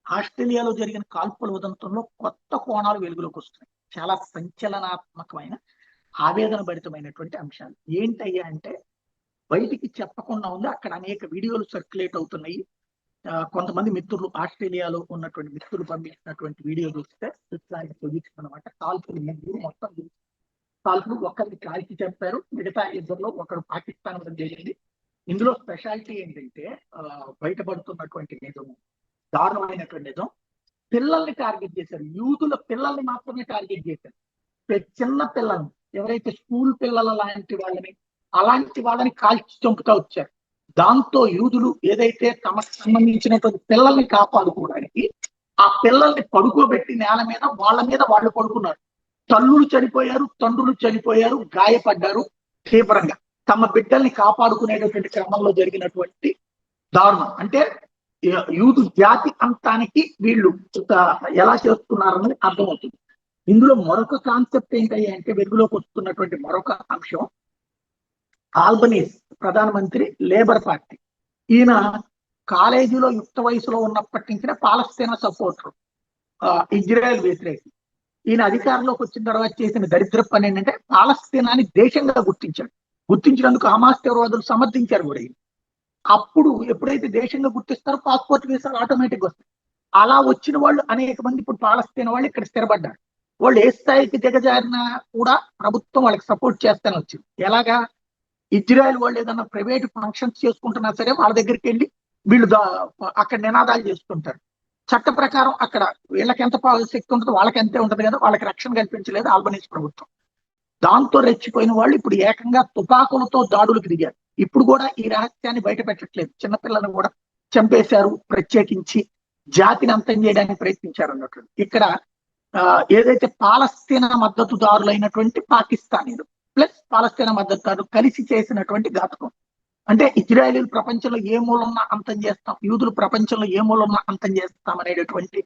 ఆస్ట్రేలియాలో జరిగిన కాల్పుల ఉదంతంలో కొత్త కోణాలు వెలుగులోకి వస్తున్నాయి. చాలా సంచలనాత్మకమైన, ఆవేదన భరితమైనటువంటి అంశాలు. ఏంటయ్యా అంటే బయటికి చెప్పకుండా ఉంది. అక్కడ అనేక వీడియోలు సర్క్యులేట్ అవుతున్నాయి. కొంతమంది మిత్రులు, ఆస్ట్రేలియాలో ఉన్నటువంటి మిత్రులు పంపించినటువంటి వీడియో చూస్తే ఇట్లాంటి పొజిషన్ అనమాట. కాల్పులు మొత్తం కాల్పులు ఒకరిని కాల్చి చెప్పారు, మిగతా ఇద్దరులో ఒకరు పాకిస్తాన్ వరకు జరిగింది. ఇందులో స్పెషాలిటీ ఏంటంటే బయటపడుతున్నటువంటి నిజం, దారుణమైనటువంటి నిజం, పిల్లల్ని టార్గెట్ చేశారు. యూదుల పిల్లల్ని మాత్రమే టార్గెట్ చేశారు. చిన్న పిల్లల్ని, ఎవరైతే స్కూల్ పిల్లల లాంటి వాళ్ళని, అలాంటి వాళ్ళని కాల్చి చంపుతా వచ్చారు. దాంతో యూదులు ఏదైతే తమకు సంబంధించినటువంటి పిల్లల్ని కాపాడుకోవడానికి ఆ పిల్లల్ని పడుకోబెట్టి నేల మీద వాళ్ళ మీద వాళ్ళు పడుకున్నారు. తల్లులు చనిపోయారు, తండ్రులు చనిపోయారు, గాయపడ్డారు తీవ్రంగా. తమ బిడ్డల్ని కాపాడుకునేటటువంటి క్రమంలో జరిగినటువంటి దారుణం. అంటే యూదు జాతి అంతానికి వీళ్ళు ఎలా చేస్తున్నారన్నది అర్థమవుతుంది. ఇందులో మరొక కాన్సెప్ట్ ఏంటయ్యా అంటే వెలుగులోకి వస్తున్నటువంటి మరొక అంశం, ఆల్బనీస్ ప్రధానమంత్రి, లేబర్ పార్టీ. ఈయన కాలేజీలో యుక్త వయసులో ఉన్నప్పటి నుంచే పాలస్తీనా సపోర్టర్, ఇజ్రాయెల్ వ్యతిరేకి. ఈయన అధికారంలోకి వచ్చిన తర్వాత చేసిన దరిద్ర పని ఏంటంటే పాలస్తీనాని దేశంగా గుర్తించాడు. గుర్తించినందుకు హమాస్ తీవ్రవాదులు సమర్థించారు కూడా. అప్పుడు ఎప్పుడైతే దేశంగా గుర్తిస్తారో పాస్పోర్ట్ వీసాలు ఆటోమేటిక్ వస్తాయి. అలా వచ్చిన వాళ్ళు అనేక మంది ఇప్పుడు పాలస్తీనా వాళ్ళు ఇక్కడ స్థిరపడ్డారు. వాళ్ళు ఏ స్థాయికి దిగజారినా కూడా ప్రభుత్వం వాళ్ళకి సపోర్ట్ చేస్తానే వచ్చింది. ఎలాగా, ఇజ్రాయెల్ వాళ్ళు ఏదన్నా ప్రైవేట్ ఫంక్షన్స్ చేసుకుంటున్నా సరే వాళ్ళ దగ్గరికి వెళ్ళి వీళ్ళు అక్కడ నినాదాలు చేసుకుంటారు. చట్ట ప్రకారం అక్కడ వీళ్ళకి ఎంత శక్తి ఉంటుందో వాళ్ళకి అంతే ఉంటుంది కదా, వాళ్ళకి రక్షణ కల్పించలేదు ఆల్బనీస్ ప్రభుత్వం. దాంతో రెచ్చిపోయిన వాళ్ళు ఇప్పుడు ఏకంగా తుపాకులతో దాడులకు దిగారు. ఇప్పుడు కూడా ఈ రహస్యాన్ని బయట పెట్టట్లేదు. చిన్నపిల్లలను కూడా చంపేశారు, ప్రత్యేకించి జాతిని అంతం చేయడానికి ప్రయత్నించారు అన్నట్లు. ఇక్కడ ఏదైతే పాలస్తీనా మద్దతుదారులైనటువంటి పాకిస్తానీలు ప్లస్ పాలస్తీనా మద్దతుదారులు కలిసి చేసినటువంటి ఘాతకం. అంటే ఇజ్రాయేలీలు ప్రపంచంలో ఏ మూలన్నా అంతం చేస్తాం, యూదులు ప్రపంచంలో ఏ మూలన్నా అంతం చేస్తాం అనేటటువంటి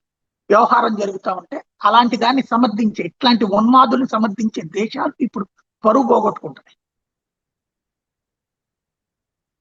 వ్యవహారం జరుగుతూ ఉంటే అలాంటి దాన్ని సమర్థించే, ఇట్లాంటి ఉన్మాదుల్ని సమర్థించే దేశాలు ఇప్పుడు పరువు పోగొట్టుకుంటాయి.